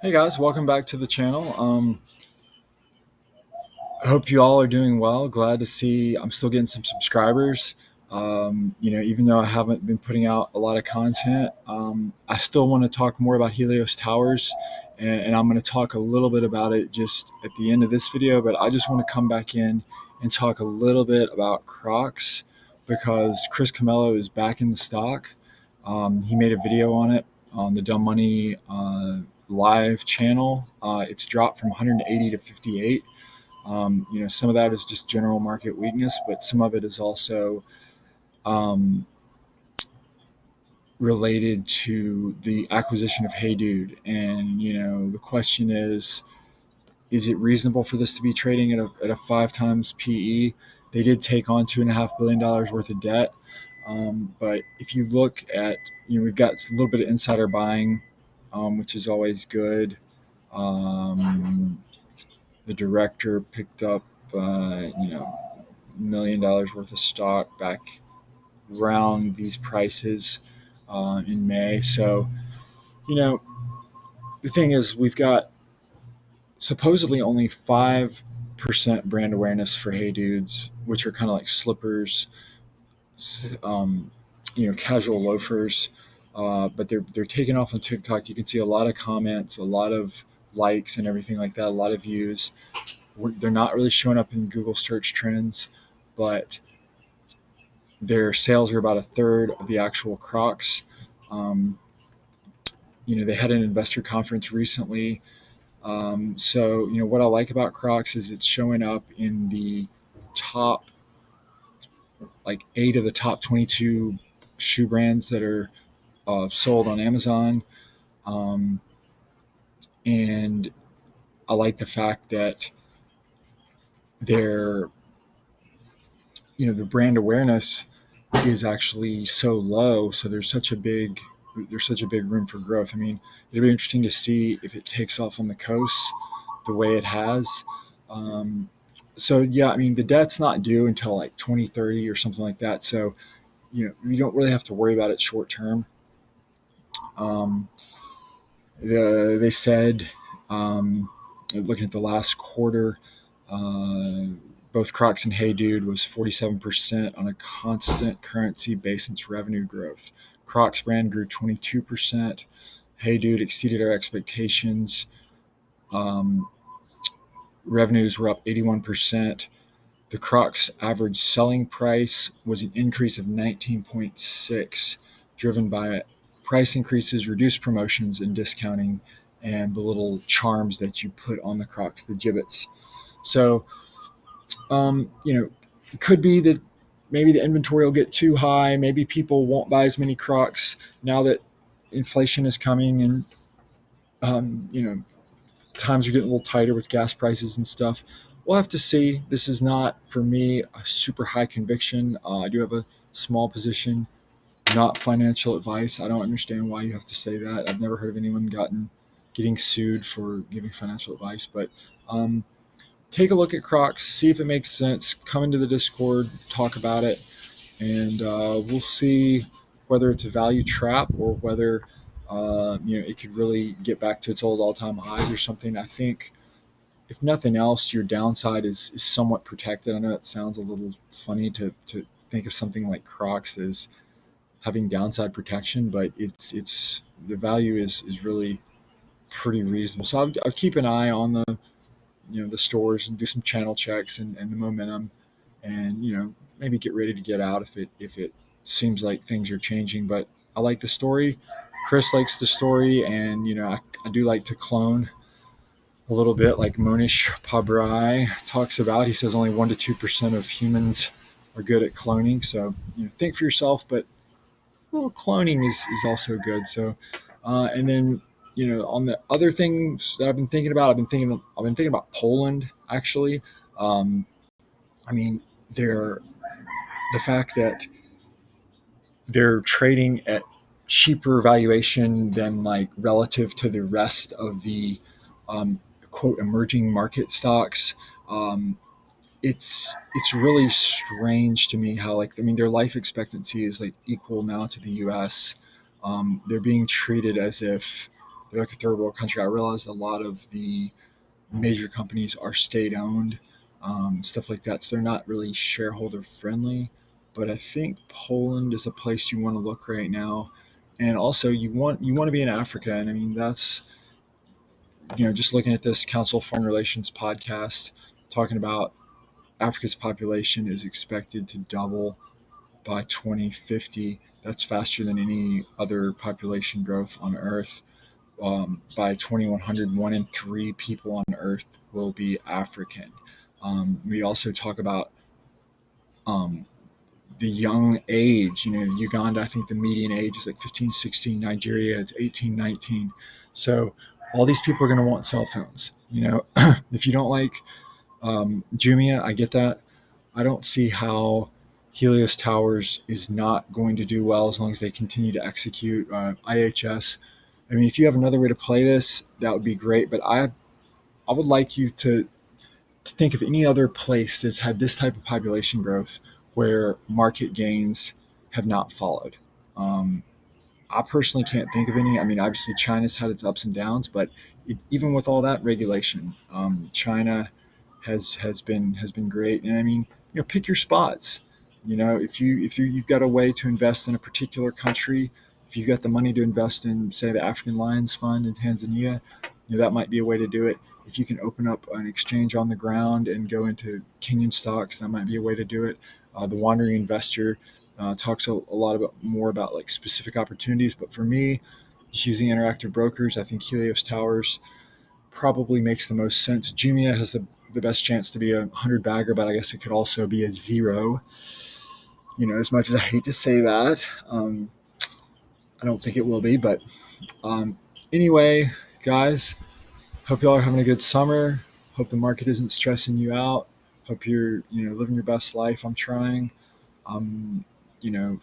Hey guys, welcome back to the channel. I hope you all are doing well. Glad to see I'm still getting some subscribers. Even though I haven't been putting out a lot of content, I still want to talk more about Helios Towers, and I'm going to talk a little bit about it just at the end of this video. But I just want to come back in and talk a little bit about Crocs because Chris Camillo is back in the stock. He made a video on it on the Dumb Money live channel. It's dropped from 180 to 58. Some of that is just general market weakness, but some of it is also um, related to the acquisition of Hey Dude. And, the question is it reasonable for this to be trading at a 5 times PE? They did take on $2.5 billion worth of debt. But if you look at, we've got a little bit of insider buying, which is always good. The director picked up, $1 million worth of stock back around these prices in May. So, you know, the thing is, we've got supposedly only 5% brand awareness for Hey Dudes, which are kind of like slippers, um, casual loafers. But they're taking off on TikTok. You can see a lot of comments, a lot of likes, and everything like that. A lot of views. They're not really showing up in Google search trends, but their sales are about a third of the actual Crocs. Um, they had an investor conference recently. What I like about Crocs is it's showing up in the top, like 8 of the top 22 shoe brands that are sold on Amazon. Um, and I like the fact that their, the brand awareness is actually so low. So there's such a big room for growth. I mean, it'll be interesting to see if it takes off on the coast the way it has. Um, I mean, the debt's not due until like 2030 or something like that. So, you don't really have to worry about it short term. Um, they said, looking at the last quarter, uh, both Crocs and Hey Dude was 47% on a constant currency basis revenue growth. Crocs brand grew 22%. Hey Dude exceeded our expectations. Um, Revenues were up 81%. The Crocs average selling price was an increase of 19.6, driven by price increases, reduced promotions and discounting, and the little charms that you put on the Crocs, the gibbets. So, it could be that maybe the inventory will get too high. Maybe people won't buy as many Crocs now that inflation is coming and, um, you know, times are getting a little tighter with gas prices and stuff. We'll have to see. This is not, for me, a super high conviction. I do have a small position, not financial advice. I don't understand why you have to say that. I've never heard of anyone getting sued for giving financial advice. But take a look at Crocs, see if it makes sense. Come into the Discord, talk about it, and we'll see whether it's a value trap or whether it could really get back to its old all-time highs or something. I think, if nothing else, your downside is somewhat protected. I know it sounds a little funny to think of something like Crocs as having downside protection, but it's the value is really pretty reasonable. So I'll keep an eye on the stores and do some channel checks and the momentum, and maybe get ready to get out if it seems like things are changing. But I like the story. Chris likes the story, and I do like to clone a little bit, like Monish Pabrai talks about. He says only 1 to 2% of humans are good at cloning. So think for yourself, but a little cloning is also good. So, and then on the other things that I've been thinking about, I've been thinking about Poland actually. I mean, they're the fact that they're trading at cheaper valuation than, like, relative to the rest of the quote emerging market stocks. Um, it's really strange to me how, like, I mean, their life expectancy is like equal now to the U.S. They're being treated as if they're like a third world country. I realized a lot of the major companies are state owned, stuff like that. So they're not really shareholder friendly. But I think Poland is a place you want to look right now. And also you want to be in Africa. And I mean, that's, just looking at this Council of Foreign Relations podcast talking about Africa's population is expected to double by 2050. That's faster than any other population growth on Earth. By 2100, 1 in 3 people on Earth will be African. We also talk about um, the young age. Uganda, I think the median age is like 15, 16. Nigeria, it's 18, 19. So all these people are going to want cell phones. If you don't like Jumia, I get that. I don't see how Helios Towers is not going to do well as long as they continue to execute. IHS, I mean, if you have another way to play this, that would be great. But I would like you to think of any other place that's had this type of population growth where market gains have not followed. Um, I personally can't think of any. I mean, obviously China's had its ups and downs, but even with all that regulation, China has been great. And I mean, pick your spots. If you've got a way to invest in a particular country, if you've got the money to invest in, say, the African Lions Fund in Tanzania, that might be a way to do it. If you can open up an exchange on the ground and go into Kenyan stocks, that might be a way to do it. The Wandering Investor talks a lot more about like specific opportunities, but for me, just using interactive brokers, I think Helios Towers probably makes the most sense. Jumia has the best chance to be a 100 bagger, but I guess it could also be a zero. As much as I hate to say that, I don't think it will be. But anyway, guys, hope y'all are having a good summer. Hope the market isn't stressing you out. Hope you're living your best life. I'm trying. I'm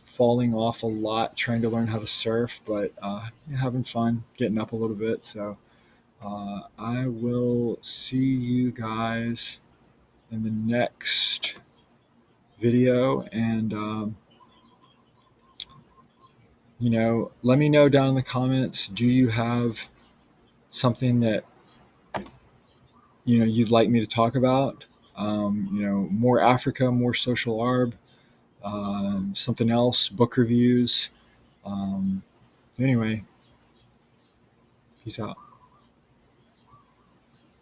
falling off a lot trying to learn how to surf, but having fun, getting up a little bit. So I will see you guys in the next video. And, let me know down in the comments, do you have something that, you'd like me to talk about? More Africa, more social arb, something else, book reviews. Anyway, peace out.